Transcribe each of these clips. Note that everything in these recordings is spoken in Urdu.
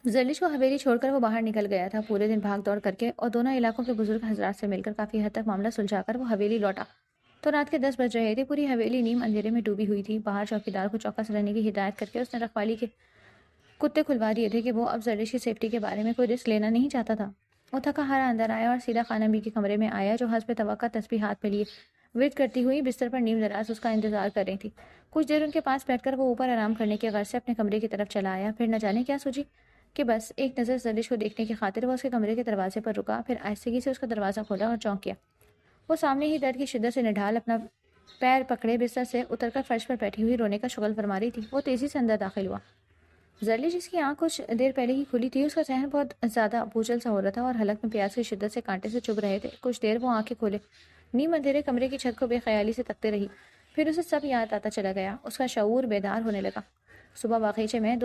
زرلش کو حویلی چھوڑ کر وہ باہر نکل گیا تھا پورے دن بھاگ دوڑ کر کے، اور دونوں علاقوں کے بزرگ حضرات سے مل کر کافی حد تک معاملہ سلجھا کر وہ حویلی لوٹا تو رات کے 10 بج رہے تھے۔ پوری حویلی نیم اندھیرے میں ڈوبی ہوئی تھی۔ باہر چوکیدار کو چوکس رہنے کی ہدایت کر کے اس نے رکھوالی کے کتے کھلوا دیے تھے کہ وہ اب زرلش کی سیفٹی کے بارے میں کوئی رسک لینا نہیں چاہتا تھا۔ وہ تھکا ہارا اندر آیا اور سیدھا خانم بی کے کمرے میں آیا، جو حسب توقع تسبیح ہاتھ میں لیے ورد کرتی ہوئی بستر پر نیم دراز اس کا انتظار کر رہی تھی۔ کچھ دیر ان کے پاس بیٹھ کر وہ اوپر آرام کرنے کے غرض سے اپنے کمرے کی طرف چلا آیا، پھر نہ جانے کیا سوچی کہ بس ایک نظر زرلش کو دیکھنے کی خاطر وہ اس کے کمرے کے دروازے پر رکا، پھر آہستگی سے اس کا دروازہ کھولا اور چونک گیا۔ وہ سامنے ہی درد کی شدت سے نڈھال اپنا پیر پکڑے بستر سے اتر کر فرش پر بیٹھی ہوئی رونے کا شغل فرما رہی تھی۔ وہ تیزی سے اندر داخل ہوا۔ زرلش جس کی آنکھ کچھ دیر پہلے ہی کھلی تھی، اس کا ذہن بہت زیادہ بوجھل سا ہو رہا تھا اور حلق میں پیاس کی شدت سے کانٹے سے چبھ رہے تھے۔ کچھ دیر وہ آنکھیں کھولے نیم اندھیرے کمرے کی چھت کو بے خیالی سے تکتے رہی، پھر اسے سب یاد آتا چلا گیا۔ اس کا شعور بیدار ہونے لگا۔ صبح باغیچے میں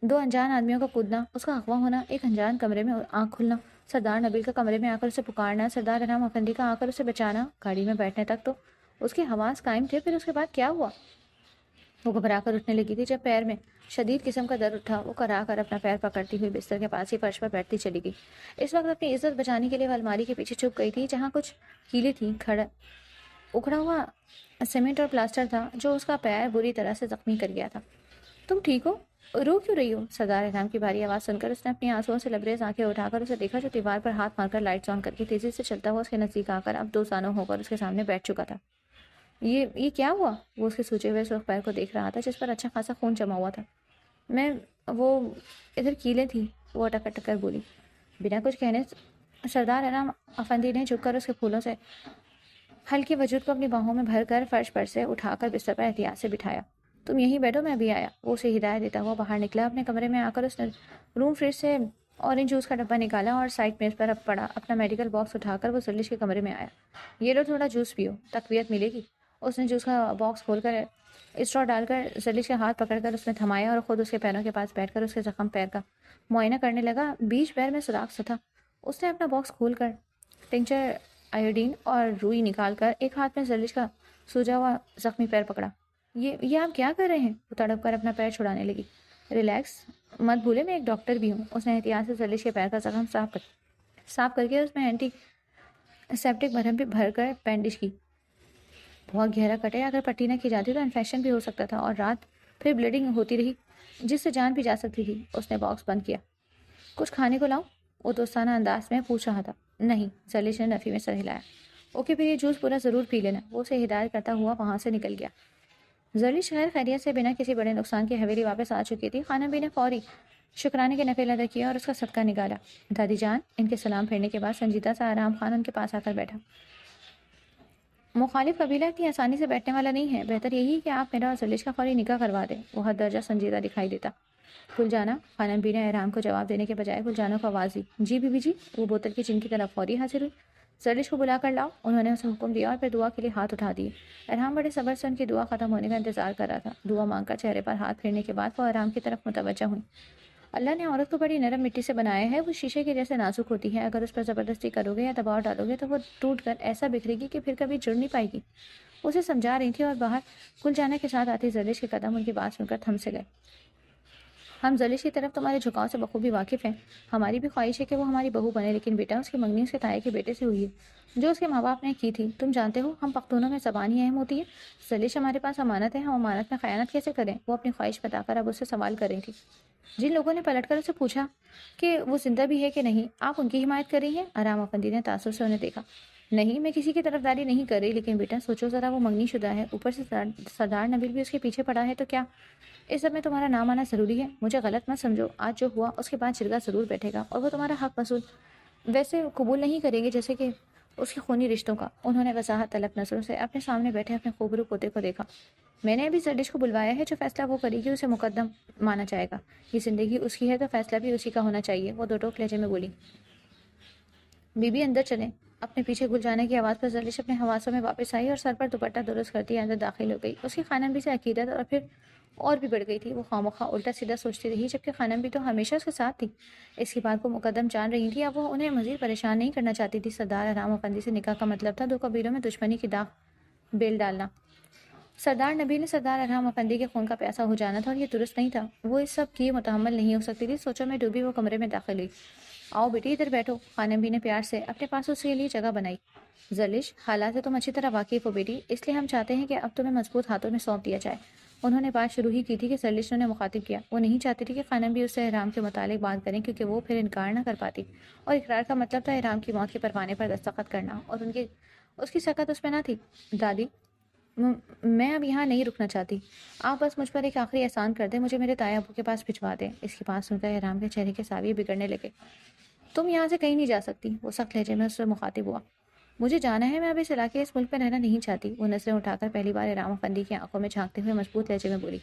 دو انجان آدمیوں کا کودنا، اس کا اغوا ہونا، ایک انجان کمرے میں آنکھ کھلنا، سردار نبیل کا کمرے میں آ کر اسے پکارنا، سردار انعام افندی کا آ کر اسے بچانا، گاڑی میں بیٹھنے تک تو اس کے حواس قائم تھے۔ پھر اس کے بعد کیا ہوا؟ وہ گھبرا کر اٹھنے لگی تھی جب پیر میں شدید قسم کا درد اٹھا۔ وہ کرا کر اپنا پیر پکڑتی ہوئی بستر کے پاس ہی فرش پر بیٹھتی چلی گئی۔ اس وقت اپنی عزت بچانے کے لیے وہ الماری کے پیچھے چھپ گئی تھی جہاں کچھ کیلیں تھیں۔ اکھڑا ہوا سیمنٹ اور پلاسٹر تھا جو اس کا پیر بری طرح سے زخمی کر گیا تھا۔ تم ٹھیک ہو؟ رو کیوں رہی ہو؟ سردار انعام کی بھاری آواز سن کر اس نے اپنی آنسوؤں سے لبریز آنکھیں اٹھا کر اسے دیکھا، جو دیوار پر ہاتھ مار کر لائٹس آن کر کے تیزی سے چلتا ہوا اس کے نزدیک آ کر اب دو زانوں ہو کر اس کے سامنے بیٹھ چکا تھا۔ یہ کیا ہوا؟ وہ اس کے سوجے ہوئے سرخ پیر کو دیکھ رہا تھا جس پر اچھا خاصا خون جمع ہوا تھا۔ وہ ادھر کیلیں تھی، وہ اٹک اٹک کر بولی۔ بنا کچھ کہنے سردار انعام افندی نے جھک کر اس کے پھولوں سے ہلکے وجود کو اپنی باہوں میں بھر کر فرش پر سے اٹھا کر بستر پر احتیاط سے بٹھایا۔ تم یہیں بیٹھو، میں ابھی آیا۔ وہ اسے ہدایت دیتا ہوا باہر نکلا۔ اپنے کمرے میں آ کر اس نے روم فریج سے اورنج جوس کا ڈبہ نکالا اور سائڈ میز پر پڑا اپنا میڈیکل باکس اٹھا کر وہ زرلش کے کمرے میں آیا۔ یہ لو، تھوڑا جوس پیو، تقویت ملے گی۔ اس نے جوس کا باکس کھول کر اسٹرا ڈال کر زرلش کا ہاتھ پکڑ کر اس نے تھمایا اور خود اس کے پیروں کے پاس بیٹھ کر اس کے زخم پیر کا معائنہ کرنے لگا۔ بیچ پیر میں سوراخ سا تھا۔ اس نے اپنا باکس کھول کر ٹنکچر آیوڈین اور روئی نکال کر ایک ہاتھ میں زرلش کا سوجا ہوا زخمی پیر پکڑا۔ یہ آپ کیا کر رہے ہیں؟ وہ تڑپ کر اپنا پیر چھڑانے لگی۔ ریلیکس، مت بھولے میں ایک ڈاکٹر بھی ہوں۔ اس نے احتیاط سے زرلش کے پیر کا زخم صاف کر کے اس میں اینٹی سیپٹک مرہم بھی بھر کر بینڈیج کی۔ بہت گہرا کٹ ہے، اگر پٹی نہ کی جاتی تو انفیکشن بھی ہو سکتا تھا اور رات پھر بلیڈنگ ہوتی رہی جس سے جان بھی جا سکتی تھی۔ اس نے باکس بند کیا۔ کچھ کھانے کو لاؤں؟ وہ دوستانہ انداز میں پوچھ رہا تھا۔ نہیں، زرلش نے نفی میں سر ہلایا۔ اوکے، پھر یہ جوس پورا ضرور پی لینا۔ وہ اسے ہدایت کرتا ہوا وہاں سے نکل گیا۔ زرلش خیر خیریت سے بنا کسی بڑے نقصان کے حویلی واپس آ چکی تھی۔ خانم بی نے فوری شکرانے کے نفل ادا کیا اور اس کا صدقہ نکالا۔ دادی جان، ان کے سلام پھیرنے کے بعد سنجیدہ سا آرام خان ان کے پاس آ کر بیٹھا۔ مخالف قبیلہ اتنی آسانی سے بیٹھنے والا نہیں ہے، بہتر یہی کہ آپ میرا اور زرلش کا فوری نکاح کروا دیں۔ وہ حد درجہ سنجیدہ دکھائی دیتا۔ گلجانہ، خانم بی نے احرام کو جواب دینے کے بجائے گلجانہ کو آواز دی۔ G B B G. وہ بوتل کی چن کی طرف فوری حاضر ہوئی۔ زرلش کو بلا کر لاؤ، انہوں نے اسے حکم دیا اور پھر دعا کے لیے ہاتھ اٹھا دیے۔ احرام بڑے صبر سے ان کی دعا ختم ہونے کا انتظار کر رہا تھا۔ دعا مانگ کر چہرے پر ہاتھ پھیرنے کے بعد وہ احرام کی طرف متوجہ ہوئی۔ اللہ نے عورت کو بڑی نرم مٹی سے بنایا ہے، وہ شیشے کے جیسے نازک ہوتی ہے، اگر اس پر زبردستی کرو گے یا دباؤ ڈالو گے تو وہ ٹوٹ کر ایسا بکھرے گی کہ پھر کبھی جڑ نہیں پائے گی۔ اسے سمجھا رہی تھی اور باہر گلجانہ کے ساتھ آتی زرلش کے قدم ان کی بات سن کر تھم سے گئے۔ ہم زرلش کی طرف تمہارے جھکاؤ سے بخوبی واقف ہیں۔ ہماری بھی خواہش ہے کہ وہ ہماری بہو بنے، لیکن بیٹا اس کی منگنی اس کے تائے کے بیٹے سے ہوئی ہے جو اس کے ماں باپ نے کی تھی۔ تم جانتے ہو ہم پختونوں میں زبان ہی اہم ہوتی ہے۔ زرلش ہمارے پاس امانت ہے، ہم امانت میں خیانت کیسے کریں؟ وہ اپنی خواہش بتا کر اب اس سے سوال کر رہی تھی۔ جن لوگوں نے پلٹ کر اسے پوچھا کہ وہ زندہ بھی ہے کہ نہیں، آپ ان کی حمایت کر رہی ہیں؟ آرام افندی نے تعصب سے انہیں دیکھا۔ نہیں، میں کسی کی طرفداری نہیں کر رہی، لیکن بیٹا سوچو ذرا، وہ منگنی شدہ ہے، اوپر سے سردار نبیل بھی اس کے پیچھے پڑا ہے، تو کیا اس سب میں تمہارا نام آنا ضروری ہے؟ مجھے غلط مت سمجھو، آج جو ہوا اس کے بعد جرگہ ضرور بیٹھے گا اور وہ تمہارا حق وصول ویسے قبول نہیں کریں گے جیسے کہ اس کے خونی رشتوں کا۔ انہوں نے وضاحت طلب نظروں سے اپنے سامنے بیٹھے اپنے خوبرو پوتے کو دیکھا۔ میں نے ابھی زرلش کو بلوایا ہے، جو فیصلہ وہ کرے گی اسے مقدم مانا جائے گا۔ یہ زندگی اس کی ہے تو فیصلہ بھی اسی کا ہونا چاہیے۔ وہ دو ٹوک لہجے میں بولی۔ بی بی اندر چلیں۔ اپنے پیچھے گل جانے کی آواز پر زرلش اپنے حواسوں میں واپس آئی اور سر پر دوپٹہ درست کرتی اندر داخل ہو گئی۔ اس کی خانم بھی سے عقیدت اور پھر اور بھی بڑھ گئی تھی۔ وہ خواہ الٹا سیدھا سوچتی رہی، جبکہ خانم بھی تو ہمیشہ اس کے ساتھ تھی۔ اس کی بات کو مقدم جان رہی تھی، اب وہ انہیں مزید پریشان نہیں کرنا چاہتی تھی۔ سردار احرام افندی سے نکاح کا مطلب تھا دو قبیلوں میں دشمنی کی داغ بیل ڈالنا۔ سردار نبیل نے سردار ارحم افندی کے خون کا پیاسا ہو جانا تھا اور یہ درست نہیں تھا. وہ اس سب کی متحمل نہیں ہو سکتی تھی. سوچو میں ڈوبی وہ کمرے میں داخل ہوئی. آؤ بیٹی ادھر بیٹھو. خانم بھی نے پیار سے اپنے پاس اس کے لیے جگہ بنائی. زرلش حالات سے تم اچھی طرح واقف ہو بیٹی, اس لیے ہم چاہتے ہیں کہ اب تمہیں مضبوط ہاتھوں میں سونپ دیا جائے. انہوں نے بات شروع ہی کی تھی کہ زرلش نے مخاطب کیا. وہ نہیں چاہتی تھی کہ خانم بھی اس سے احرام کے متعلق بات کریں کیونکہ وہ پھر انکار نہ کر پاتی, اور اقرار کا مطلب تھا احرام کی موت کے پروانے پر دستخط کرنا, اور اس کی سکت اس میں نہ تھی. دادی میں اب یہاں نہیں رکنا چاہتی. آپ بس مجھ پر ایک آخری احسان کر دیں, مجھے میرے تایا ابو کے پاس بھجوا دیں. اس کی بات سن کر احرام کے چہرے کے ساویے بگڑنے لگے. تم یہاں سے کہیں نہیں جا سکتی. وہ سخت لہجے میں اس سے مخاطب ہوا. مجھے جانا ہے, میں اب اس علاقے اس ملک میں رہنا نہیں چاہتی. وہ نظریں اٹھا کر پہلی بار احرام افندی کی آنکھوں میں جھانکتے ہوئے مضبوط لہجے میں بولی.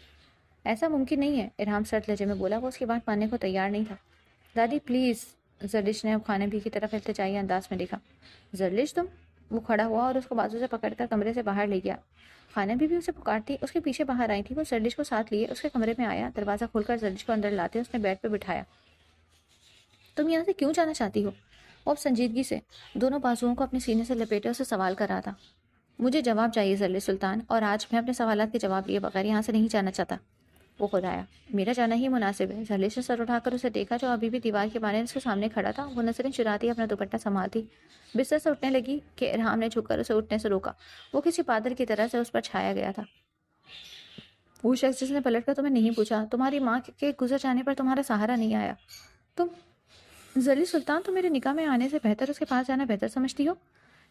ایسا ممکن نہیں ہے. احرام سرد لہجے میں بولا. وہ اس کی بات ماننے کو تیار نہیں تھا. دادی پلیز. زرلش نے اب خانم بھی کی طرف التجائی انداز میں دیکھا. زرلش تم. وہ کھڑا ہوا اور اس کو بازو سے پکڑ کر کمرے سے باہر لے گیا. خانم بھی اسے پکارتی اس کے پیچھے باہر آئی تھی. وہ زرلش کو ساتھ لیے اس کے کمرے میں آیا. دروازہ کھول کر زرلش کو اندر لاتے اس نے بیڈ پہ بٹھایا. تم یہاں سے کیوں جانا چاہتی ہو؟ وہ اب سنجیدگی سے دونوں بازوؤں کو اپنے سینے سے لپیٹے اسے سوال کر رہا تھا. مجھے جواب چاہیے زرلش سلطان, اور آج میں اپنے سوالات کے جواب لیے بغیر یہاں سے نہیں جانا چاہتا. وہ خود آیا. میرا جانا ہی مناسب ہے. زرلش نے سر اٹھا کر اسے دیکھا جو ابھی بھی دیوار کے بانے اس کے سامنے کھڑا تھا. وہ نظریں چراتی اپنا دوپٹہ سنبھالتی بستر سے اٹھنے لگی کہ ارحام نے جھک کر اسے اٹھنے سے روکا. وہ کسی بادل کی طرح سے اس پر چھایا گیا تھا. وہ شخص جس نے پلٹ کر تمہیں نہیں پوچھا, تمہاری ماں کے گزر جانے پر تمہارا سہارا نہیں آیا. تم زرلش سلطان, تم میرے نکاح میں آنے سے بہتر اس کے پاس جانا بہتر سمجھتی ہو.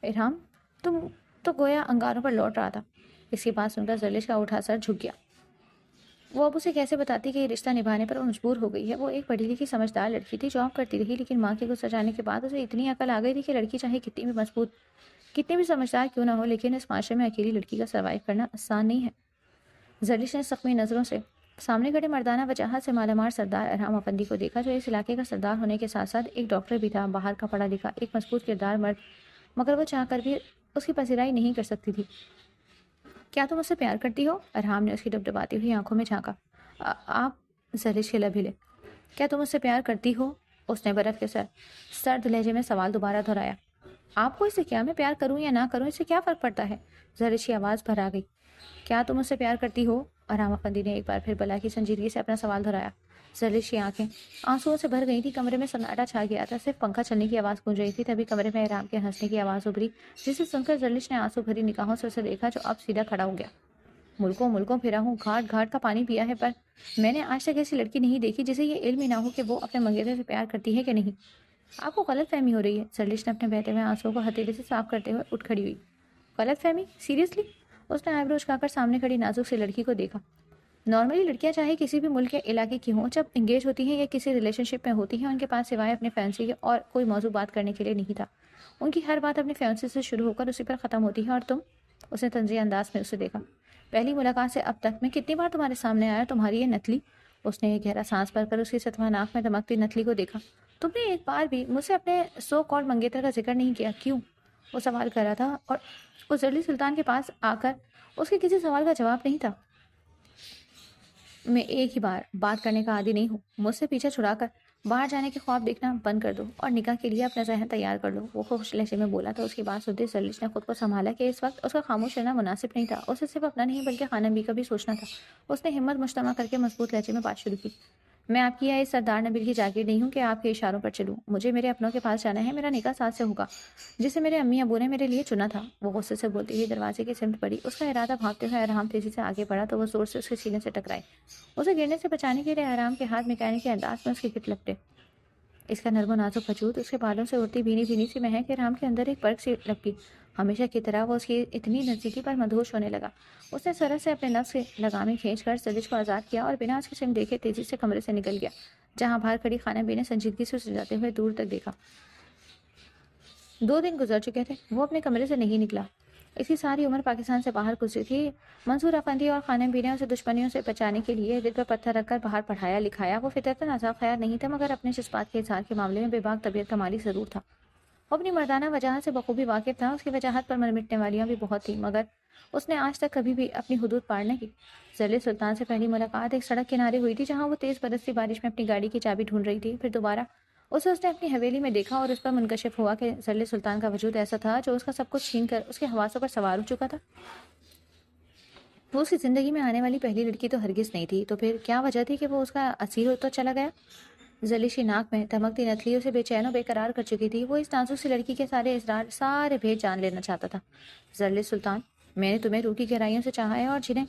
ارحام تم تو گویا انگاروں پر لوٹ رہا تھا. اس کی بات سن کر زرلش کا اٹھا سر جھک گیا. وہ اب اسے کیسے بتاتی کہ یہ رشتہ نبھانے پر وہ مجبور ہو گئی ہے. وہ ایک پڑھی لکھی سمجھدار لڑکی تھی, جاب کرتی رہی, لیکن ماں کے گزر جانے کے بعد اسے اتنی عقل آ گئی تھی کہ لڑکی چاہے کتنی بھی مضبوط, کتنی بھی سمجھدار کیوں نہ ہو, لیکن اس معاشرے میں اکیلی لڑکی کا سروائیو کرنا آسان نہیں ہے. زرلش نے زخمی نظروں سے سامنے کھڑے مردانہ وجاہت سے مالا مال سردار ارحام افندی کو دیکھا, جو اس علاقے کا سردار ہونے کے ساتھ ساتھ ایک ڈاکٹر بھی تھا, باہر کا پڑھا لکھا, ایک مضبوط کردار مرد, مگر وہ چاہ کر بھی اس کی پذیرائی نہیں کر سکتی تھی. کیا تم اس سے پیار کرتی ہو؟ ارحام نے اس کی ڈبڈباتی ہوئی آنکھوں میں جھانکا. آپ. زرلش کے لب ہلے. کیا تم اس سے پیار کرتی ہو؟ اس نے برف کے سرد لہجے میں سوال دوبارہ دہرایا. آپ کو اس سے کیا, میں پیار کروں یا نہ کروں اس سے کیا فرق پڑتا ہے؟ زرلش کی آواز بھر آ گئی. کیا تم اس سے پیار کرتی ہو؟ ارحام افندی نے ایک بار پھر بلا کی سنجیدگی سے اپنا سوال دہرایا. زرلش کی آنکھیں آنسوؤں سے بھر گئی تھی. کمرے میں سناٹا چھا گیا تھا, صرف پنکھا چلنے کی آواز گونج رہی تھی. تبھی کمرے میں ارحام کے ہنسنے کی آواز ابھری, جسے سن کر زرلش نے آنسو بھری نگاہوں سے اسے دیکھا, جو اب سیدھا کھڑا ہو گیا. ملکوں پھرا ہوں, گھاٹ گھاٹ کا پانی پیا ہے, پر میں نے آج تک ایسی لڑکی نہیں دیکھی جسے یہ علم ہی نہ ہو کہ وہ اپنے منگیتر سے پیار کرتی ہے کہ نہیں. آپ کو غلط فہمی ہو رہی ہے. زرلش نے اپنے بہتے ہوئے آنسوؤں کو ہتھیلی سے صاف کرتے ہوئے اٹھ کھڑی ہوئی. غلط فہمی؟ سیریسلی؟ اس نے آئیبرو اچکا کر سامنے کھڑی نازک سی لڑکی کو دیکھا. نارملی لڑکیاں چاہے کسی بھی ملک کے علاقے کی ہوں, جب انگیج ہوتی ہیں یا کسی ریلیشن شپ میں ہوتی ہیں, ان کے پاس سوائے اپنے فیونسی کے اور کوئی موضوع بات کرنے کے لیے نہیں تھا. ان کی ہر بات اپنے فیونسی سے شروع ہو کر اسی پر ختم ہوتی ہے. اور تم. اس نے طنزیہ انداز میں اسے دیکھا. پہلی ملاقات سے اب تک میں کتنی بار تمہارے سامنے آیا, تمہاری یہ نتلی. اس نے ایک گہرا سانس بھر کر اس کی ستواں ناک میں دمکتی نتلی کو دیکھا. تم نے ایک بار بھی مجھ سے اپنے سو کالڈ منگیتر کا ذکر نہیں کیا, کیوں؟ وہ سوال کر رہا تھا, اور اس زرلی سلطان کے پاس آ کر اس کے کسی سوال کا جواب نہیں تھا. میں ایک ہی بار بات کرنے کا عادی نہیں ہوں. مجھ سے پیچھا چھڑا کر باہر جانے کے خواب دیکھنا بند کر دو اور نکاح کے لیے اپنا ذہن تیار کر لو. وہ خوش لہجے میں بولا تو اس کی بات سنتے زرلش نے خود کو سنبھالا کہ اس وقت اس کا خاموش رہنا مناسب نہیں تھا. اسے صرف اپنا نہیں بلکہ خانم بھی کا بھی سوچنا تھا. اس نے ہمت مجتمع کر کے مضبوط لہجے میں بات شروع کی. میں آپ کی اس سردار نبیل کی جاگیر نہیں ہوں کہ آپ کے اشاروں پر چلوں. مجھے میرے اپنوں کے پاس جانا ہے. میرا نکاح ساتھ سے ہوگا جسے میرے امی ابو نے میرے لیے چنا تھا. وہ غصے سے بولتی ہوئی دروازے کی سمت پڑی. اس کا ارادہ بھاگتے ہوئے ارحام تیزی سے آگے بڑھا تو وہ زور سے اس کے سینے سے ٹکرائی. اسے گرنے سے بچانے کے لیے ارحام کے ہاتھ مکانے کے انداز میں اس کی گٹ لپٹے. اس کا نرم و نازک وجود, اس کے بالوں سے اڑتی بھینی بھینی سی مہک ارحام کے اندر ایک برق سی لپکی. ہمیشہ کی طرح وہ اس کی اتنی نزدیکی پر مدہوش ہونے لگا. اس نے سرت سے اپنے نفس کے لگامیں کھینچ کر زرلش کو آزاد کیا اور بنا اس کی سمت دیکھے تیزی سے کمرے سے نکل گیا, جہاں باہر کھڑی خانم بی نے سنجیدگی سے اسے جاتے ہوئے دور تک دیکھا. 2 دن گزر چکے تھے. وہ اپنے کمرے سے نہیں نکلا. اس کی ساری عمر پاکستان سے باہر گزری تھی. منصور افندی اور خانم بی نے اسے دشمنیوں سے بچانے کے لیے دل پر پتھر رکھ کر باہر پڑھایا لکھایا. وہ فطرتاً آزاد خیال نہیں تھا, مگر اپنے جذبات کے اظہار کے معاملے میں بے باک طبیعت کا مالک ضرور تھا. وہ اپنی مردانہ وجاہت سے بخوبی واقف تھا. اس کی وجاہت پر مرمٹنے والیاں بھی بہت تھیں, مگر اس نے آج تک کبھی بھی اپنی حدود پار نہ کی. زرلش سلطان سے پہلی ملاقات ایک سڑک کنارے ہوئی تھی, جہاں وہ تیز برستی بارش میں اپنی گاڑی کی چابی ڈھونڈ رہی تھی. پھر دوبارہ اسے اس نے اپنی حویلی میں دیکھا اور اس پر منکشف ہوا کہ زرلش سلطان کا وجود ایسا تھا جو اس کا سب کچھ چھین کر اس کے حواسوں پر سوار ہو چکا تھا. وہ اس کی زندگی میں آنے والی پہلی لڑکی تو ہرگز نہیں تھی، تو پھر کیا وجہ تھی کہ وہ اس کا اسیر ہوتا چلا گیا؟ زلیش کی ناک میں دھمکتی نتلی اسے بے چین و بے قرار کر چکی تھی۔ وہ اس نازک سی لڑکی کے سارے اسرار، سارے بھید جان لینا چاہتا تھا۔ زلیش سلطان، میں نے تمہیں روح کی گہرائیوں سے چاہا ہے، اور جنہیں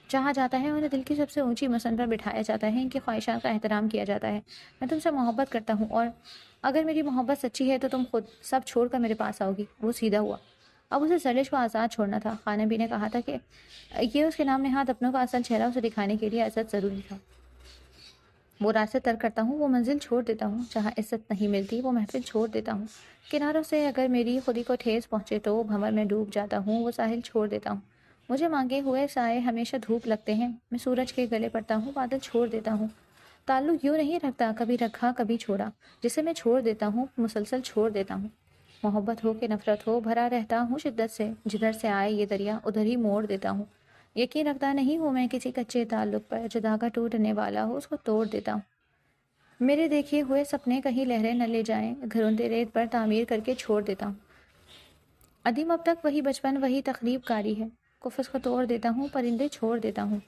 چاہا جاتا ہے انہیں دل کی سب سے اونچی مسن پر بٹھایا جاتا ہے، ان کی خواہشات کا احترام کیا جاتا ہے۔ میں تم سے محبت کرتا ہوں، اور اگر میری محبت سچی ہے تو تم خود سب چھوڑ کر میرے پاس آؤ گی۔ وہ سیدھا ہوا۔ اب اسے زلیش کو آزاد چھوڑنا تھا۔ خانہ بھی نے کہا تھا کہ یہ اس کے نام نہاد اپنوں کا اصل چہرہ اسے دکھانے کے لیے عزت ضروری تھا۔ وہ راستے ترک کرتا ہوں، وہ منزل چھوڑ دیتا ہوں، جہاں عزت نہیں ملتی وہ محفل چھوڑ دیتا ہوں، کناروں سے اگر میری خودی کو ٹھیس پہنچے تو بھنور میں ڈوب جاتا ہوں، وہ ساحل چھوڑ دیتا ہوں۔ مجھے مانگے ہوئے سائے ہمیشہ دھوپ لگتے ہیں، میں سورج کے گلے پڑتا ہوں، بادل چھوڑ دیتا ہوں۔ تعلق یوں نہیں رکھتا، کبھی رکھا کبھی چھوڑا، جسے میں چھوڑ دیتا ہوں مسلسل چھوڑ دیتا ہوں۔ محبت ہو کہ نفرت ہو، بھرا رہتا ہوں شدت سے، جدھر سے آئے یہ دریا ادھر ہی موڑ دیتا ہوں۔ یقین رکھتا نہیں ہوں میں کسی کچے تعلق پر، جو دھاگا ٹوٹنے والا ہو اس کو توڑ دیتا ہوں۔ میرے دیکھے ہوئے سپنے کہیں لہریں نہ لے جائیں، گھروندے ریت پر تعمیر کر کے چھوڑ دیتا ہوں۔ ادیم اب تک وہی بچپن، وہی تخریب کاری ہے، قفس کو توڑ دیتا ہوں، پرندے چھوڑ دیتا ہوں۔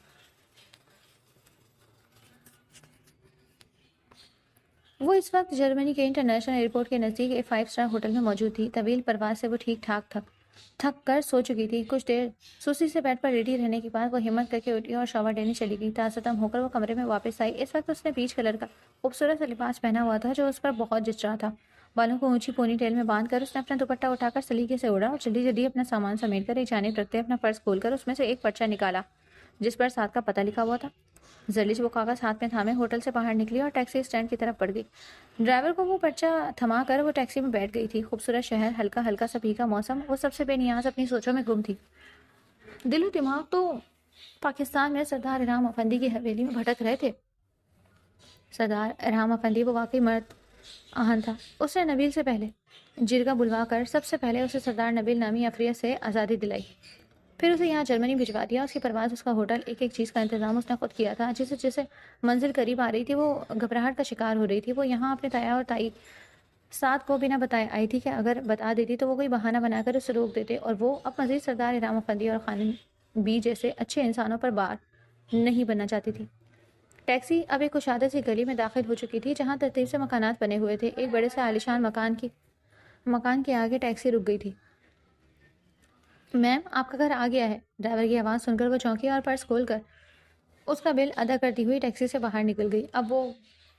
وہ اس وقت جرمنی کے انٹرنیشنل ایئرپورٹ کے نزدیک ایک 5 اسٹار ہوٹل میں موجود تھی۔ طویل پرواز سے وہ ٹھیک ٹھاک تھک کر سو چکی تھی۔ کچھ دیر سستی سے بیڈ پر لیٹی رہنے کے بعد وہ ہمت کر کے اٹھی اور شاور لینے چلی گئی۔ تازہ دم ہو کر وہ کمرے میں واپس آئی۔ اس وقت اس نے پیچ کلر کا خوبصورت سا لباس پہنا ہوا تھا جو اس پر بہت جچ رہا تھا۔ بالوں کو اونچی پونی ٹیل میں باندھ کر اس نے اپنا دوپٹہ اٹھا کر سلیقے سے اوڑھا اور جلدی جلدی اپنا سامان سمیٹ کر ایک جانب رکھتے اپنا پرس کھول کر اس میں سے ایک پرچہ نکالا جس پر ساتھ کا پتہ لکھا ہوا تھا۔ زلیش وہ کاغذ ہاتھ میں تھامے ہوٹل سے باہر نکلی اور ٹیکسی اسٹینڈ کی طرف بڑھ گئی۔ ڈرائیور کو وہ پرچہ تھما کر وہ ٹیکسی میں بیٹھ گئی تھی۔ خوبصورت شہر، ہلکا ہلکا سا بھیگا موسم، وہ سب سے بے نیاز اپنی سوچوں میں گم تھی۔ دل و دماغ تو پاکستان میں سردار ارحم افندی کی حویلی میں بھٹک رہے تھے۔ سردار ارحم افندی وہ واقعی مرد آہن تھا۔ اس نے نبیل سے پہلے جرگہ بلوا کر سب سے پہلے اسے سردار نبیل نامی افریہ سے آزادی دلائی، پھر اسے یہاں جرمنی بھجوا دیا۔ اس کی پرواز، اس کا ہوٹل، ایک ایک چیز کا انتظام اس نے خود کیا تھا۔ جسے جسے منزل قریب آ رہی تھی وہ گھبراہٹ کا شکار ہو رہی تھی۔ وہ یہاں اپنے تایا اور تائی ساتھ کو بنا بتائے آئی تھی کہ اگر بتا دیتی تو وہ کوئی بہانہ بنا کر اسے روک دیتے اور وہ اب مزید سردار ارحم افندی اور خانم بی جیسے اچھے انسانوں پر بار نہیں بننا چاہتی تھی۔ ٹیکسی اب ایک کشادہ سی گلی میں داخل ہو چکی تھی جہاں ترتیب سے مکانات بنے ہوئے تھے۔ ایک بڑے سے عالیشان مکان کے آگے ٹیکسی رک گئی تھی۔ میم، آپ کا گھر آ گیا ہے۔ ڈرائیور کی آواز سن کر وہ چونکی اور پرس کھول کر اس کا بل ادا کرتی ہوئی ٹیکسی سے باہر نکل گئی۔ اب وہ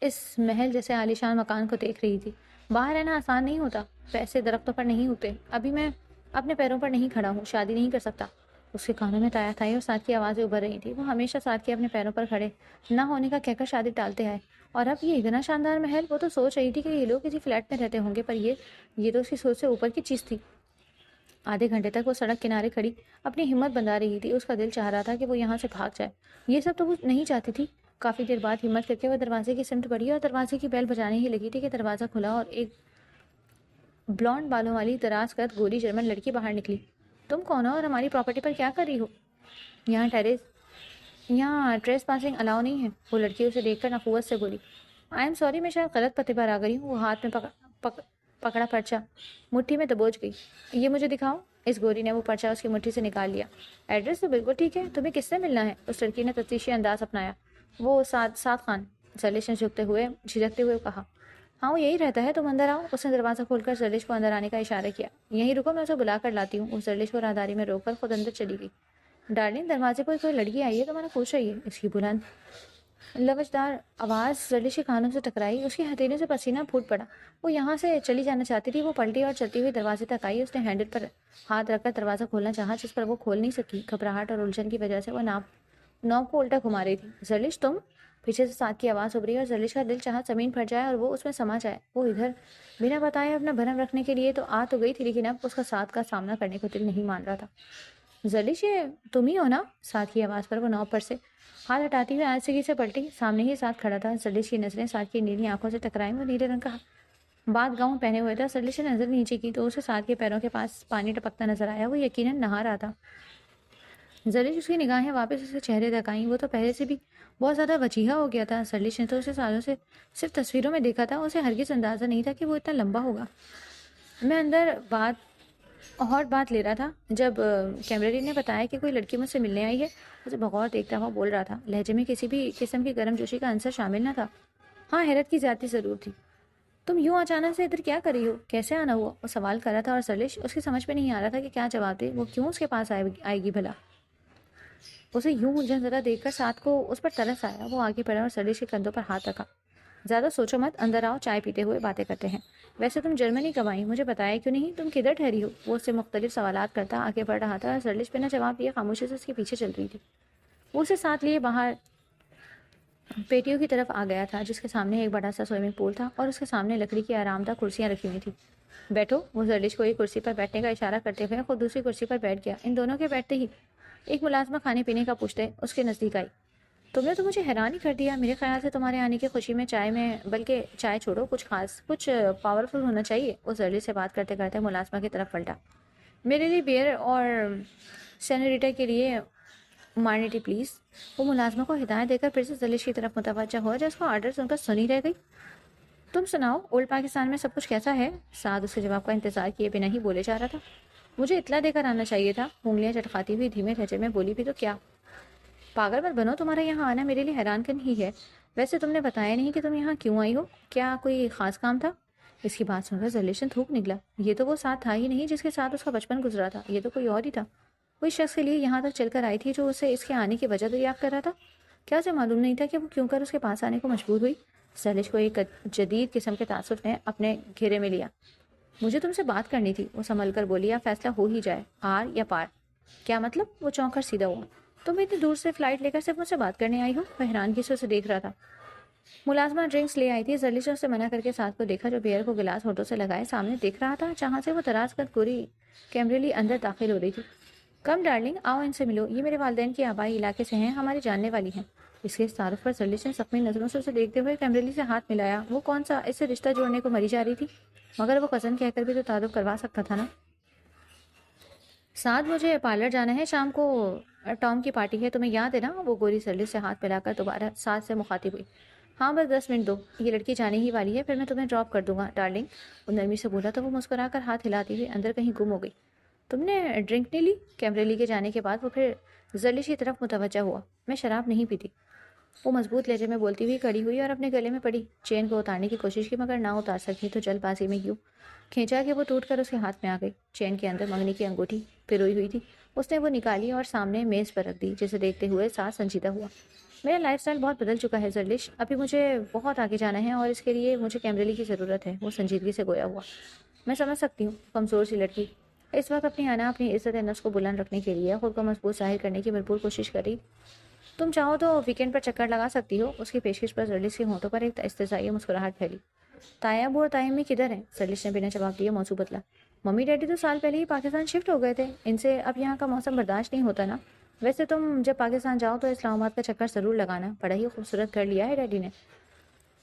اس محل جیسے عالیشان مکان کو دیکھ رہی تھی۔ باہر رہنا آسان نہیں ہوتا، پیسے درختوں پر نہیں ہوتے، ابھی میں اپنے پیروں پر نہیں کھڑا ہوں، شادی نہیں کر سکتا۔ اس کے کانوں میں تایا تھائی اور ساتھ کی آوازیں ابھر رہی تھی۔ وہ ہمیشہ ساتھ کے اپنے پیروں پر کھڑے نہ ہونے کا کہہ کر شادی ٹالتے آئے، اور اب یہ اتنا شاندار محل! وہ تو سوچ رہی تھی کہ یہ لوگ کسی فلیٹ میں رہتے ہوں گے، پر یہ تو اس کی سوچ سے اوپر کی چیز تھی۔ آدھے گھنٹے تک وہ سڑک کنارے کھڑی اپنی ہمت بندھا رہی تھی۔ اس کا دل چاہ رہا تھا کہ وہ یہاں سے بھاگ جائے، یہ سب تو وہ نہیں چاہتی تھی۔ کافی دیر بعد ہمت کر کے وہ دروازے کی سمت بڑھی اور دروازے کی بیل بجانے ہی لگی تھی کہ دروازہ کھلا اور ایک بلونڈ بالوں والی دراز قد گوری جرمن لڑکی باہر نکلی۔ تم کون ہو اور ہماری پراپرٹی پر کیا کر رہی ہو؟ یہاں ٹریس پاسنگ الاؤ نہیں ہے، وہ لڑکی اسے دیکھ کر نخوت سے بولی۔ آئی ایم سوری، میں شاید غلط پتے پر آ گئی ہوں۔ وہ ہاتھ میں پکڑا پرچہ مٹھی میں دبوچ گئی۔ یہ مجھے دکھاؤ۔ اس گوری نے وہ پرچہ اس کی مٹھی سے نکال لیا۔ ایڈریس تو بالکل ٹھیک ہے، تمہیں کس سے ملنا ہے؟ اس لڑکی نے تفتیشی انداز اپنایا۔ وہ سعد خان، زلیش نے جھکتے ہوئے کہا۔ ہاں، وہ یہی رہتا ہے، تم اندر آؤ۔ اس نے دروازہ کھول کر زلیش کو اندر آنے کا اشارہ کیا۔ یہیں رکو، میں اسے بلا کر لاتی ہوں۔ وہ زلیش کو راہداری میں روک کر خود اندر چلی گئی۔ ڈارلنگ، دروازے پر کوئی لڑکی آئی ہے، تو میں نے پوچھ رہی ہے۔ اس کی بلند لوچدار آواز زلیش کے کانوں سے ٹکرائی۔ اس کی ہتھیلیوں سے پسینہ پھوٹ پڑا۔ وہ یہاں سے چلی جانا چاہتی تھی۔ وہ پلٹی اور چلتی ہوئی دروازے تک آئی۔ اس نے ہینڈل پر ہاتھ رکھ کر دروازہ کھولنا چاہا، جس پر وہ کھول نہیں سکی۔ گھبراہٹ اور الجھن کی وجہ سے وہ نوب کو الٹا گھما رہی تھی۔ زلیش، تم؟ پیچھے سے ساتھ کی آواز ابھری اور زلیش کا دل چاہا زمین پھٹ جائے اور وہ اس میں سما جائے۔ وہ ادھر بنا بتائے اپنا بھرم رکھنے کے لیے تو آ تو گئی تھی، لیکن اب اس کا ساتھ کا سامنا کرنے کو دل نہیں مان رہا تھا۔ زلیش، یہ تم ہی ہو نا؟ ساتھ کی آواز پر وہ نوب پر سے ہاتھ ہٹاتی ہوئے آہستگی سے پلٹی۔ سامنے ہی ساتھ کھڑا تھا۔ زلیش کی نظریں ساتھ کی نیلی آنکھوں سے ٹکرائیں۔ وہ نیلے رنگ کا بات گاؤن پہنے ہوئے تھا۔ زلیش نے نظر نیچے کی تو اسے ساتھ کے پیروں کے پاس پانی ٹپکتا نظر آیا۔ وہ یقیناً نہا رہا تھا۔ زلیش، اس کی نگاہیں واپس اسے چہرے تک آئیں۔ وہ تو پہلے سے بھی بہت زیادہ وجیہہ ہو گیا تھا۔ زلیش نے تو اسے سالوں سے صرف تصویروں میں دیکھا تھا، اسے ہرگز اندازہ نہیں تھا کہ وہ اتنا لمبا ہوگا۔ میں اندر بات اور بات لے رہا تھا جب کیمرری نے بتایا کہ کوئی لڑکی مجھ سے ملنے آئی ہے. اسے بغور دیکھتا ہوا بول رہا تھا. لہجے میں کسی بھی قسم کی گرم جوشی کا عنصر شامل نہ تھا. ہاں حیرت کی زیادتی ضرور تھی. تم یوں اچانک سے ادھر کیا کر رہی ہو؟ کیسے آنا ہوا؟ وہ سوال کر رہا تھا اور سرلش اس کی سمجھ میں نہیں آ رہا تھا کہ کیا جواب دے. وہ کیوں اس کے پاس آئے گی بھلا؟ اسے یوں جھنجھلا دیکھ کر ساتھ کو اس پر ترس آیا. وہ آگے بڑھا اور سرلش کے کندھوں پر ہاتھ رکھا. زیادہ سوچو مت، اندر آؤ، چائے پیتے ہوئے باتیں کرتے ہیں. ویسے تم جرمنی کب آئی؟ مجھے بتایا کیوں نہیں؟ تم کدھر ٹھہری ہو؟ وہ اس سے مختلف سوالات کرتا آگے بڑھ رہا تھا اور سرلش بنا جواب دیے خاموشی سے اس کے پیچھے چل رہی تھی. وہ اسے ساتھ لیے باہر پیٹیوں کی طرف آ گیا تھا جس کے سامنے ایک بڑا سا سوئمنگ پول تھا اور اس کے سامنے لکڑی کی آرام دہ کرسیاں رکھی ہوئی تھیں. بیٹھو. وہ سرلش کو ایک کرسی پر بیٹھنے کا اشارہ کرتے ہوئے خود دوسری کرسی پر بیٹھ گیا. ان دونوں کے بیٹھتے ہی ایک ملازمہ کھانے پینے کا پوچھتے اس کے نزدیک آئی. تم نے تو مجھے حیران ہی کر دیا. میرے خیال سے تمہارے آنے کی خوشی میں بلکہ چائے چھوڑو، کچھ خاص، کچھ پاورفل ہونا چاہیے. وہ سرلش سے بات کرتے کرتے ملازمہ کی طرف پلٹا. میرے لیے بیئر اور سینوریٹا کے لیے مارنیٹی پلیز. وہ ملازمہ کو ہدایت دے کر پھر سے سرلش کی طرف متوجہ ہوا جو اس کو آرڈر سن کر سنی رہ گئی. تم سناؤ، اولڈ پاکستان میں سب کچھ کیسا ہے؟ سعد اس کے جواب کا انتظار کیے بنا ہی بولے جا رہا تھا. مجھے اطلاع دے کر آنا چاہیے تھا. انگلیاں چٹکاتی ہوئی دھیمے لہجے میں بولی بھی تو کیا. پاگل مت بنو، تمہارا یہاں آنا میرے لیے حیران کن ہی ہے. ویسے تم نے بتایا نہیں کہ تم یہاں کیوں آئی ہو. کیا کوئی خاص کام تھا؟ اس کی بات سن کر سرلش نے تھوک نکلا. یہ تو وہ ساتھ تھا ہی نہیں جس کے ساتھ اس کا بچپن گزرا تھا. یہ تو کوئی اور ہی تھا. کوئی شخص کے لیے یہاں تک چل کر آئی تھی جو اسے اس کے آنے کی وجہ دریافت کر رہا تھا. کیا اسے معلوم نہیں تھا کہ وہ کیوں کر اس کے پاس آنے کو مجبور ہوئی؟ سرلش کو ایک جدید قسم کے تعصب نے اپنے گھیرے میں لیا. مجھے تم سے بات کرنی تھی. وہ سنبھل کر بولی. یا فیصلہ ہو ہی جائے، آر یا پار. کیا مطلب؟ وہ چونک کر سیدھا ہوا. تم اتنی دور سے فلائٹ لے کر صرف مجھ سے بات کرنے آئی ہو؟ وہ حیرانگی سے اسے دیکھ رہا تھا. ملازمہ ڈرنکس لے آئی تھی. سرلش نے اسے منع کر کے ساتھ کو دیکھا جو بیئر کو گلاس ہونٹوں سے لگائے سامنے دیکھ رہا تھا جہاں سے وہ دراز قد گوری کیمبرلی اندر داخل ہو رہی تھی. کم ڈارلنگ، آؤ ان سے ملو. یہ میرے والدین کے آبائی علاقے سے ہیں، ہماری جاننے والی ہیں. اس کے تعارف پر سرلش نے زخمی نظروں سے اسے دیکھتے ہوئے کیمبرلی سے ہاتھ ملایا. وہ کون سا اس سے رشتہ جوڑنے کو مری جا رہی تھی، مگر وہ کزن کہہ کر بھی تو تعارف کروا سکتا تھا نا. ساتھ مجھے پارلر جانا ہے، شام کو ٹام کی پارٹی ہے، تمہیں یاد ہے نا. وہ گوری سرلش سے ہاتھ ملا کر دوبارہ ساتھ سے مخاطب ہوئی. ہاں بس 10 منٹ دو، یہ لڑکی جانے ہی والی ہے، پھر میں تمہیں ڈراپ کر دوں گا ڈارلنگ. وہ نرمی سے بولا تو وہ مسکرا کر ہاتھ ہلاتی ہوئی اندر کہیں گم ہو گئی. تم نے ڈرنک نہیں لی؟ کیمبرلی کے جانے کے بعد وہ پھر سرلش کی طرف متوجہ ہوا. میں شراب نہیں پیتی. وہ مضبوط لہجے میں بولتی ہوئی کھڑی ہوئی اور اپنے گلے میں پڑی چین کو اتارنے کی کوشش کی مگر نہ اتار سکی تو جلد بازی میں یوں کھینچا کہ وہ ٹوٹ کر اس کے ہاتھ میں آ گئی. چین کے اندر منگنی کی انگوٹھی پروئی ہوئی تھی. اس نے وہ نکالی اور سامنے میز پر رکھ دی جسے دیکھتے ہوئے ساتھ سنجیدہ ہوا. میرا لائف سٹائل بہت بدل چکا ہے سرلش، ابھی مجھے بہت آگے جانا ہے اور اس کے لیے مجھے کیمبرلی کی ضرورت ہے. وہ سنجیدگی سے گویا ہوا. میں سمجھ سکتی ہوں، کمزور سی لڑکی اس وقت اپنی عزت نفس کو بلند رکھنے کے لیے خود کو مضبوط ظاہر کرنے کی بھرپور کوشش کر رہی. تم چاہو تو ویکینڈ پر چکر لگا سکتی ہو. اس کی پیشکش پر سرلش کے ہونٹوں پر ایک استحصائی مسکراہٹ پھیلی. تایاب اور تایمی کدھر ہیں؟ سرلش نے بنا جواب دیے موضوع بدلا. ممی ڈیڈی تو سال پہلے ہی پاکستان شفٹ ہو گئے تھے، ان سے اب یہاں کا موسم برداشت نہیں ہوتا نا. ویسے تم جب پاکستان جاؤ تو اسلام آباد کا چکر ضرور لگانا، بڑا ہی خوبصورت گھر لیا ہے ڈیڈی نے.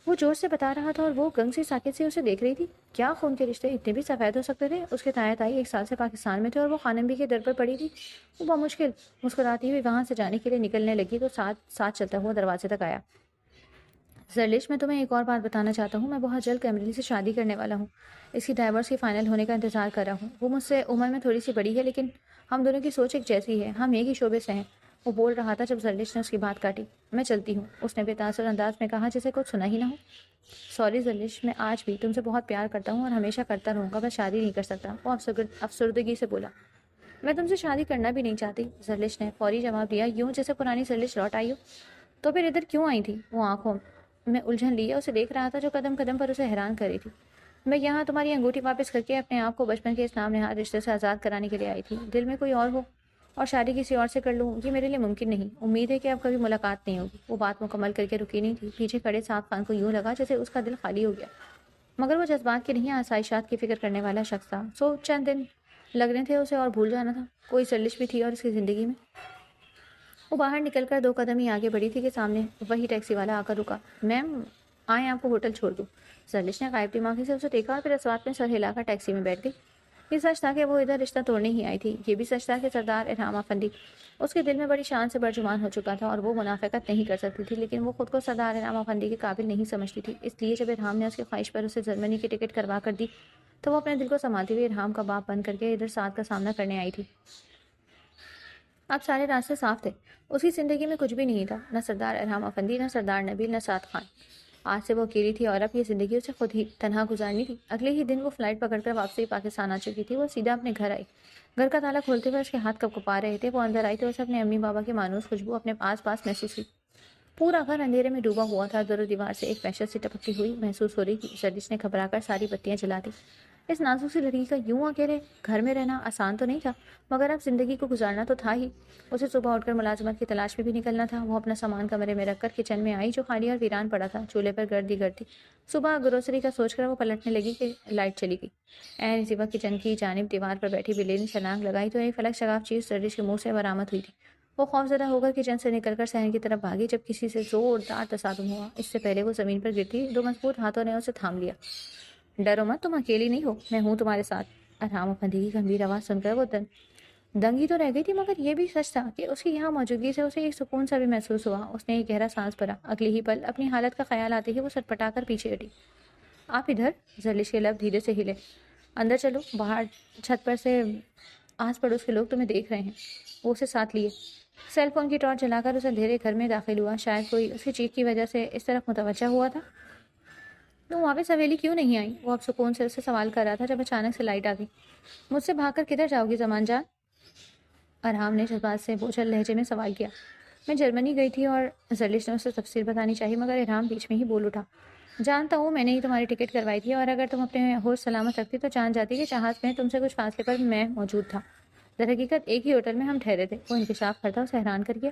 وہ زور سے بتا رہا تھا اور وہ گنگ سی ساکت سے اسے دیکھ رہی تھی. کیا خون کے رشتے اتنے بھی سفید ہو سکتے تھے؟ اس کے تایا تائی 1 سال سے پاکستان میں تھے اور وہ خانم بھی کے در پر پڑی تھی. وہ بمشکل مسکراتی ہوئی وہاں سے جانے کے لیے نکلنے لگی تو ساتھ چلتا ہوا دروازے تک آیا. سرلش، میں تمہیں ایک اور بات بتانا چاہتا ہوں. میں بہت جلد کیمبرلی سے شادی کرنے والا ہوں. اس کی ڈائیورس کی فائنل ہونے کا انتظار کر رہا ہوں. وہ مجھ سے عمر میں تھوڑی سی بڑی ہے لیکن ہم دونوں کی سوچ ایک جیسی ہے، ہم ایک ہی شعبے سے ہیں. وہ بول رہا تھا جب سرلش نے اس کی بات کاٹی. میں چلتی ہوں، اس نے بے تاثر انداز میں کہا جسے کچھ سنا ہی نہ ہو. سوری سرلش، میں آج بھی تم سے بہت پیار کرتا ہوں اور ہمیشہ کرتا رہوں گا، بس شادی نہیں کر سکتا. وہ افسردگی سے بولا. میں تم سے شادی کرنا بھی نہیں چاہتی. سرلش نے فوری جواب دیا یوں جیسے پرانی سرلش لوٹ آئی ہو. تو پھر ادھر کیوں آئی تھی؟ وہ آنکھوں میں الجھن لیے اسے دیکھ رہا تھا جو قدم قدم پر اسے حیران کر رہی تھی. میں یہاں تمہاری انگوٹھی واپس کر کے اپنے آپ کو بچپن کے اس نام نہاد رشتے سے آزاد کرانے کے لیے آئی تھی. دل میں کوئی اور ہو اور شادی کسی اور سے کر لوں، یہ میرے لیے ممکن نہیں. امید ہے کہ اب کبھی ملاقات نہیں ہوگی. وہ بات مکمل کر کے رکی نہیں تھی. پیچھے کھڑے صاحب خان کو یوں لگا جیسے اس کا دل خالی ہو گیا، مگر وہ جذبات کی نہیں آسائشات کی فکر کرنے والا شخص تھا. چند دن لگنے تھے اسے اور بھول جانا تھا. کوئی سرلش بھی تھی اور اس کی زندگی میں. وہ باہر نکل کر 2 قدم ہی آگے بڑھی تھی کہ سامنے وہی ٹیکسی والا آ کر رکا. میم آئیں آپ کو ہوٹل چھوڑ دوں. سرلش نے غائب دماغی سے اسے دیکھا اور پھر اس بات میں سر ہلا کر ٹیکسی میں بیٹھ گئی. یہ سچ تھا کہ وہ ادھر رشتہ توڑنے ہی آئی تھی. یہ بھی سچ تھا کہ سردار انعام افندی اس کے دل میں بڑی شان سے برجمان ہو چکا تھا اور وہ منافقت نہیں کر سکتی تھی، لیکن وہ خود کو سردار انعام افندی کے قابل نہیں سمجھتی تھی. اس لیے جب ارحام نے اس کی خواہش پر اسے جرمنی کی ٹکٹ کروا کر دی تو وہ اپنے دل کو سنبھالتی ہوئی ارحام کا باپ بن کر کے ادھر سعد کا سامنا کرنے آئی تھی۔ اب سارے راستے صاف تھے، اس کی زندگی میں کچھ بھی نہیں تھا، نہ سردار ارحام افندی، نہ سردار نبیل، نہ سعد خان۔ آج سے وہ اکیلی تھی اور اب یہ زندگی اسے خود ہی تنہا گزارنی تھی۔ اگلے ہی دن وہ فلائٹ پکڑ کر واپسی پاکستان آ چکی تھی۔ وہ سیدھا اپنے گھر آئی۔ گھر کا تالا کھولتے ہوئے اس کے ہاتھ کپ کپا رہے تھے۔ وہ اندر آئی تو اسے اپنے امی بابا کی مانوس خوشبو اپنے آس پاس محسوس ہوئی۔ پورا گھر اندھیرے میں ڈوبا ہوا تھا، در و دیوار سے ایک وحشت سی ٹپکتی ہوئی محسوس ہو رہی تھی۔ زردش نے گھبرا کر ساری بتیاں جلا دی۔ اس نازک سی لڑکی کا یوں اکیلے گھر میں رہنا آسان تو نہیں تھا، مگر اب زندگی کو گزارنا تو تھا ہی۔ اسے صبح اٹھ کر ملازمت کی تلاش میں بھی نکلنا تھا۔ وہ اپنا سامان کمرے میں رکھ کر کچن میں آئی جو خالی اور ویران پڑا تھا، چولہے پر گردی گردی۔ صبح گروسری کا سوچ کر وہ پلٹنے لگی کہ لائٹ چلی گئی۔ اسی اسی وقت کچن کی جانب دیوار پر بیٹھی بلی نے چھلانگ لگائی تو ایک فلک شگاف چیز زردش کے منہ سے برآمد ہوئی تھی۔ وہ خوفزدہ ہو کر کچن سے نکل کر صحن کی طرف بھاگی جب کسی سے زوردار تصادم ہوا۔ اس سے پہلے وہ زمین پر گرتی، دو مضبوط ہاتھوں نے اسے تھام لیا۔ ڈرو مت، تم اکیلی نہیں ہو، میں ہوں تمہارے ساتھ۔ ارحام افندی کی گمبھیر آواز سن کر وہ دنگی تو رہ گئی تھی، مگر یہ بھی سچ تھا کہ اس کی یہاں موجودگی سے اسے ایک سکون سا بھی محسوس ہوا۔ اس نے ایک گہرا سانس بھرا۔ اگلے ہی پل اپنی حالت کا خیال آتے ہی وہ سٹپٹا کر پیچھے ہٹی۔ آپ ادھر؟ زرلش کے لب دھیرے سے ہلے۔ اندر چلو، باہر چھت پر سے آس پڑوس کے لوگ تمہیں دیکھ رہے ہیں۔ وہ اسے ساتھ لیے سیل فون کی ٹارچ جلا کر اسے اندھیرے گھر میں داخل ہوا۔ شاید کوئی اس کی چیخ کی وجہ سے اس طرف متوجہ ہوا تھا۔ تم واپس حویلی کیوں نہیں آئی؟ وہ اب سکون سے اسے سوال کر رہا تھا جب اچانک سے لائٹ آ گئی۔ مجھ سے بھاگ کر کدھر جاؤ گی زمان جان؟ ارحام نے جذبات سے بوجھل لہجے میں سوال کیا۔ میں جرمنی گئی تھی اور زرلش نے اسے تفصیل بتانی چاہی، مگر ارحام بیچ میں ہی بول اٹھا۔ جانتا ہوں، میں نے ہی تمہاری ٹکٹ کروائی تھی، اور اگر تم اپنے ہوش سلامت رکھتی تو جان جاتی کہ جہاز میں تم سے کچھ فاصلے پر میں موجود تھا۔ در حقیقت ایک ہی ہوٹل میں ہم ٹھہرے تھے۔ وہ انکشاف کرتا اسے حیران کر گیا۔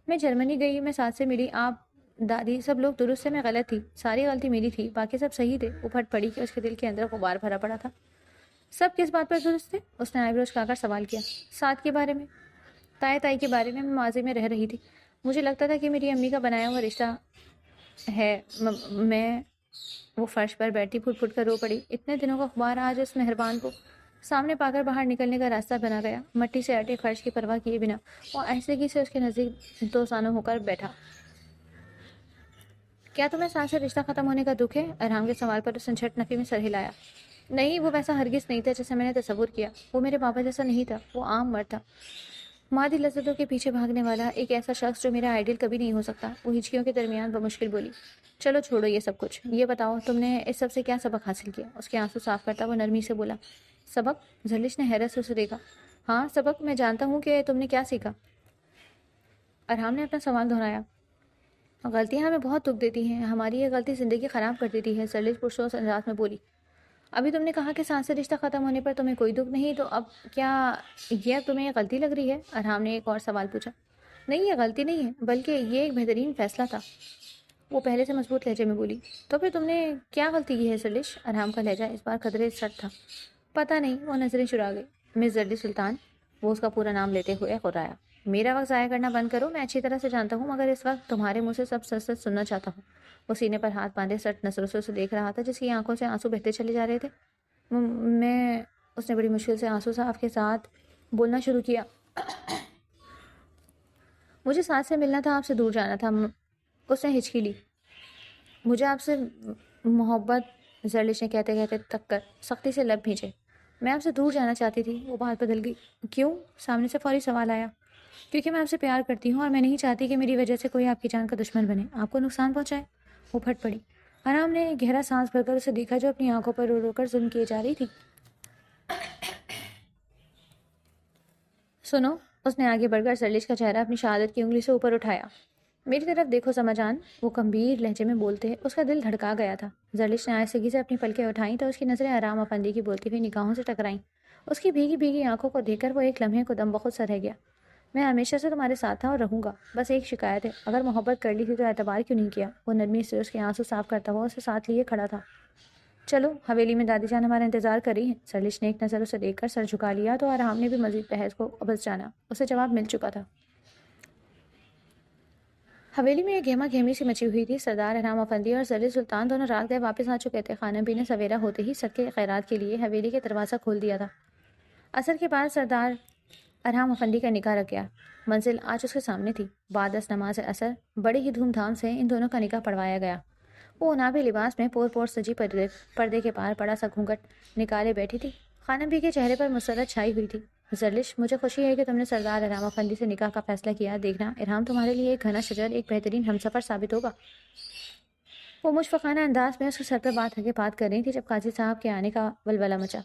میں جرمنی گئی، میں ساتھ سے ملی، آپ، دادی، سب لوگ درست سے، میں غلط تھی، ساری غلطی میری تھی، باقی سب صحیح تھے۔ وہ پھٹ پڑی کہ اس کے دل کے اندر غبار بھرا پڑا تھا۔ سب کس بات پر درست تھے؟ اس نے آئی بروز کھا کر سوال کیا۔ ساتھ کے بارے میں، تائی کے بارے میں ماضی میں رہ رہی تھی۔ مجھے لگتا تھا کہ میری امی کا بنایا ہوا رشتہ ہے۔ میں وہ فرش پر بیٹھی پھٹ پھٹ کر رو پڑی۔ اتنے دنوں کا غبار آج اس مہربان کو سامنے پا کر باہر نکلنے کا راستہ بنا گیا۔ مٹی سے اٹے فرش کی پرواہ کیے بنا وہ آہستگی سے اس کے نزدیک دوسانوں ہو کر بیٹھا۔ کیا تمہیں ساتھ سے رشتہ ختم ہونے کا دکھ ہے؟ ارحام کے سوال پر اس نے جھٹ نفی میں سر ہلایا۔ نہیں، وہ ویسا ہرگز نہیں تھا جیسا میں نے تصور کیا۔ وہ میرے پاپا جیسا نہیں تھا، وہ عام مرد تھا، مادی لذتوں کے پیچھے بھاگنے والا، ایک ایسا شخص جو میرا آئیڈیل کبھی نہیں ہو سکتا۔ وہ ہچکیوں کے درمیان بمشکل بولی۔ چلو چھوڑو یہ سب کچھ، یہ بتاؤ تم نے اس سب سے کیا سبق حاصل کیا؟ اس کے آنسو صاف کرتا وہ نرمی سے بولا۔ سبق؟ زرلش نے حیرت سے اسے دیکھا۔ ہاں سبق، میں جانتا ہوں کہ تم نے کیا سیکھا۔ ارحام نے اپنا سوال دہرایا۔ غلطیاں ہمیں بہت دکھ دیتی ہیں، ہماری یہ غلطی زندگی خراب کر دیتی ہے، زرلش پرجوش انداز میں بولی۔ ابھی تم نے کہا کہ سانس سے رشتہ ختم ہونے پر تمہیں کوئی دکھ نہیں، تو اب کیا یہ اب تمہیں غلطی لگ رہی ہے؟ ارحام نے ایک اور سوال پوچھا۔ نہیں، یہ غلطی نہیں ہے، بلکہ یہ ایک بہترین فیصلہ تھا، وہ پہلے سے مضبوط لہجے میں بولی۔ تو پھر تم نے کیا غلطی کی ہے زرلش؟ ارحام کا لہجہ اس بار قدرے سرد تھا۔ پتہ نہیں، وہ نظریں چرا گئی۔ مس زرلش سلطان، وہ اس کا پورا نام لیتے ہوئے غرایا۔ میرا وقت ضائع کرنا بند کرو، میں اچھی طرح سے جانتا ہوں، مگر اس وقت تمہارے منہ سے سب سچ سچ سننا چاہتا ہوں۔ وہ سینے پر ہاتھ باندھے سٹ نظروں سے اسے دیکھ رہا تھا، جس کی آنکھوں سے آنسو بہتے چلے جا رہے تھے۔ میں اس نے بڑی مشکل سے آنسو صاف کے ساتھ بولنا شروع کیا۔ مجھے ساتھ سے ملنا تھا، آپ سے دور جانا تھا۔ اس نے ہچکی لی۔ مجھے آپ سے محبت، زرلش نے کہتے کہتے تک کر سختی سے لب بھینچے۔ میں آپ سے دور جانا چاہتی تھی۔ وہ بات بدل گئی۔ کیوں؟ سامنے سے فوری سوال آیا۔ کیونکہ میں آپ سے پیار کرتی ہوں اور میں نہیں چاہتی کہ میری وجہ سے کوئی آپ کی جان کا دشمن بنے، آپ کو نقصان پہنچائے۔ وہ پھٹ پڑی۔ ارحام نے گہرا سانس بھر کر اسے دیکھا جو اپنی آنکھوں پر رو رو کر ظلم کیے جا رہی تھی۔ سنو، اس نے آگے بڑھ کر زرلش کا چہرہ اپنی شہادت کی انگلی سے اوپر اٹھایا۔ میری طرف دیکھو سما جان، وہ گمبھیر لہجے میں بولتے اس کا دل دھڑکا گیا تھا۔ زرلش نے آہستگی سے اپنی پلکیں اٹھائیں تو اس کی نظریں ارحام افندی کی بولتی ہوئی نگاہوں سے ٹکرائیں۔ اس کی بھیگی بھیگی آنکھوں کو دیکھ کر وہ ایک لمحے کو دم بخود سا رہ گیا۔ میں ہمیشہ سے تمہارے ساتھ تھا اور رہوں گا، بس ایک شکایت ہے، اگر محبت کر لی تھی تو اعتبار کیوں نہیں کیا؟ وہ نرمی سے اس کے آنسو صاف کرتا ہوا اسے ساتھ لیے کھڑا تھا۔ چلو، حویلی میں دادی جان ہمارا انتظار کر رہی ہیں۔ زرلش نے ایک نظر اسے دیکھ کر سر جھکا لیا تو ارحام نے بھی مزید بحث کو ابس جانا۔ اسے جواب مل چکا تھا۔ حویلی میں ایک گہما گہمی سی مچی ہوئی تھی۔ سردار ارحام افندی اور زرلش سلطان دونوں رات گئے واپس آ چکے تھے۔ کھانا پینے سویرا ہوتے ہی صدقے خیرات کے لیے حویلی کے دروازہ کھول دیا تھا۔ عصر کے بعد سردار ارحام افندی کا نکاح رکھ گیا۔ منزل آج اس کے سامنے تھی۔ بعد از نماز عصر بڑے ہی دھوم دھام سے ان دونوں کا نکاح پڑھوایا گیا۔ وہ نابے لباس میں پور پور سجی پردے کے پار بڑا سا گھونگھٹ نکالے بیٹھی تھی۔ خانم بی کے چہرے پر مسرت چھائی ہوئی تھی۔ زرلش، مجھے خوشی ہے کہ تم نے سردار ارحام افندی سے نکاح کا فیصلہ کیا۔ دیکھنا، ارحام تمہارے لیے ایک گھنا شجر، ایک بہترین ہمسفر ثابت ہوگا۔ وہ مشفقانہ انداز میں اس کے سر پر بات کر رہی تھی جب قاضی صاحب کے آنے کا ولولہ مچا۔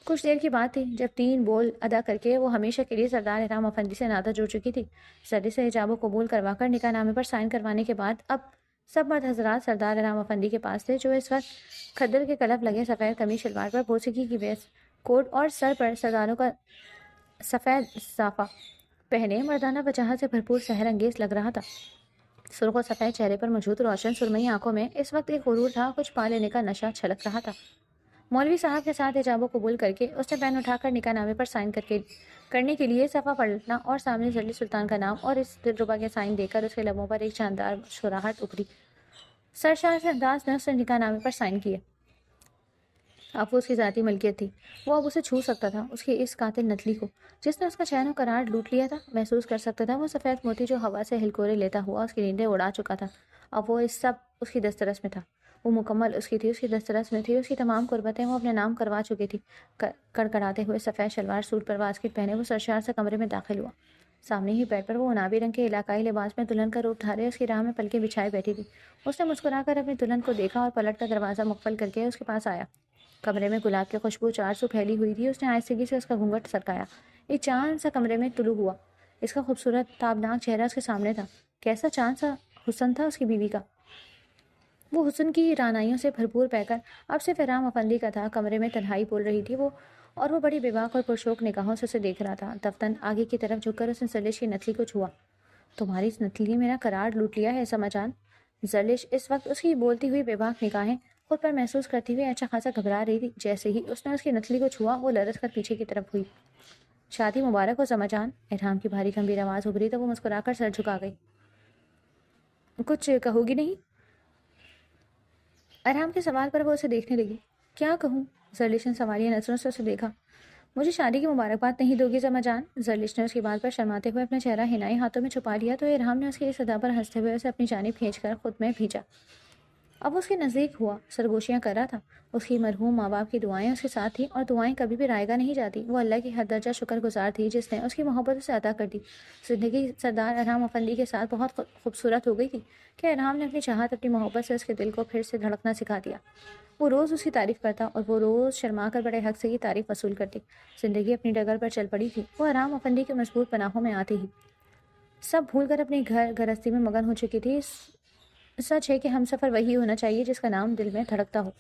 کچھ دیر کی بات تھی جب 3 بول ادا کر کے وہ ہمیشہ کے لیے سردار ارحام افندی سے ناطہ جوڑ چکی تھی۔ زرلش سے حجاب و قبول کروا کر نکاح نامے پر سائن کروانے کے بعد اب سب مرد حضرات سردار ارحام افندی کے پاس تھے، جو اس وقت کھدر کے کلف لگے سفید قمیص شلوار پر موسیقی کی بیس کوٹ اور سر پر سرداروں کا سفید صافہ پہنے مردانہ وجاہت سے بھرپور سحر انگیز لگ رہا تھا۔ سرخ و سفید چہرے پر موجود روشن سرمئی آنکھوں میں اس وقت ایک غرور تھا، کچھ پا لینے کا نشہ چھلک رہا تھا۔ مولوی صاحب کے ساتھ حجاب و قبول کر کے اس نے پین اٹھا کر نکاح نامے پر سائن کرنے کے لیے صفحہ پلٹنا اور سامنے زرلش سلطان کا نام اور اس دلربا کے سائن دے کر اس کے لبوں پر ایک شاندار مسکراہٹ ابھری۔ سرشار سے انداز میں اس نے نکاح نامے پر سائن کیے۔ اب وہ اس کی ذاتی ملکیت تھی، وہ اب اسے چھو سکتا تھا، اس کی اس قاتل نتلی کو جس نے اس کا چین و قرار لوٹ لیا تھا، محسوس کر سکتا تھا وہ سفید موتی جو ہوا سے ہلکورے لیتا ہوا اس کی نیندیں اڑا چکا تھا۔ اب وہ اس سب اس کی دسترس میں تھا، وہ مکمل اس کی تھی، اس کی دسترس میں تھی، اس کی تمام قربتیں وہ اپنے نام کروا چکی تھی۔ کڑکڑاتے ہوئے سفید شلوار سوٹ پر واسکٹ پہنے وہ سرشار سے کمرے میں داخل ہوا۔ سامنے ہی بیڈ پر وہ عنابی رنگ کے علاقائی لباس میں دلہن کا روپ دھارے اس کی راہ میں پلکیں بچھائے بیٹھی تھی۔ اس نے مسکرا کر اپنی دلہن کو دیکھا اور پلٹ کر دروازہ مقفل کر کے اس کے پاس آیا۔ کمرے میں گلاب کی خوشبو 400 پھیلی ہوئی تھی۔ اس نے آہستگی سے اس کا گھونگھٹ سرکایا۔ ایک چاند سا کمرے میں طلوع ہوا، اس کا خوبصورت تابناک چہرہ اس کے سامنے تھا۔ کیسا چاند سا حسن تھا اس کی بیوی کا، وہ حسن کی رعنائیوں سے بھرپور پیکر اب صرف ارحام افندی کا تھا۔ کمرے میں تنہائی بول رہی تھی وہ، اور وہ بڑی بے باک اور پرشوق نگاہوں سے اسے دیکھ رہا تھا۔ دفتن آگے کی طرف جھک کر اس نے زرلش کی نتلی کو چھوا۔ تمہاری اس نتلی نے میرا قرار لوٹ لیا ہے سما جان۔ زرلش اس وقت اس کی بولتی ہوئی بے باک نگاہیں خود پر محسوس کرتی ہوئی اچھا خاصا گھبرا رہی تھی۔ جیسے ہی اس نے اس کی نتلی کو چھوا وہ لرز کر پیچھے کی طرف ہوئی۔ شادی مبارک ہو سما جان، ارحام کی بھاری گمبھیر آواز ابھری تو وہ مسکرا کر سر جھکا گئی۔ کچھ کہو گی نہیں؟ ارحام کے سوال پر وہ اسے دیکھنے لگی۔ کیا کہوں؟ زرلش نے سوالیہ نظروں سے اسے دیکھا۔ مجھے شادی کی مبارکباد نہیں دو گی سما جان؟ زرلش نے اس کی بات پر شرماتے ہوئے اپنا چہرہ حنائی ہاتھوں میں چھپا لیا تو ارحام نے اس کی اس ادا پر ہنستے ہوئے اسے اپنی جانب کھینچ کر خود میں بھیجا۔ اب اس کے نزدیک ہوا، سرگوشیاں کر رہا تھا۔ اس کی مرحوم ماں باپ کی دعائیں اس کے ساتھ تھیں، اور دعائیں کبھی بھی رائگاں نہیں جاتی۔ وہ اللہ کی حد درجہ شکر گزار تھی جس نے اس کی محبت اسے عطا کر دی۔ زندگی سردار ارحام افندی کے ساتھ بہت خوبصورت ہو گئی تھی کہ ارحام نے اپنی چاہت، اپنی محبت سے اس کے دل کو پھر سے دھڑکنا سکھا دیا۔ وہ روز اس کی تعریف کرتا اور وہ روز شرما کر بڑے حق سے یہ تعریف وصول کرتی۔ زندگی اپنی ڈگر پر چل پڑی تھی۔ وہ ارحام افندی کے مضبوط پناہوں میں آتے ہی سب بھول کر اپنی گھرستی میں مگن ہو چکی تھی۔ سچ ہے کہ ہم سفر وہی ہونا چاہیے جس کا نام دل میں دھڑکتا ہو۔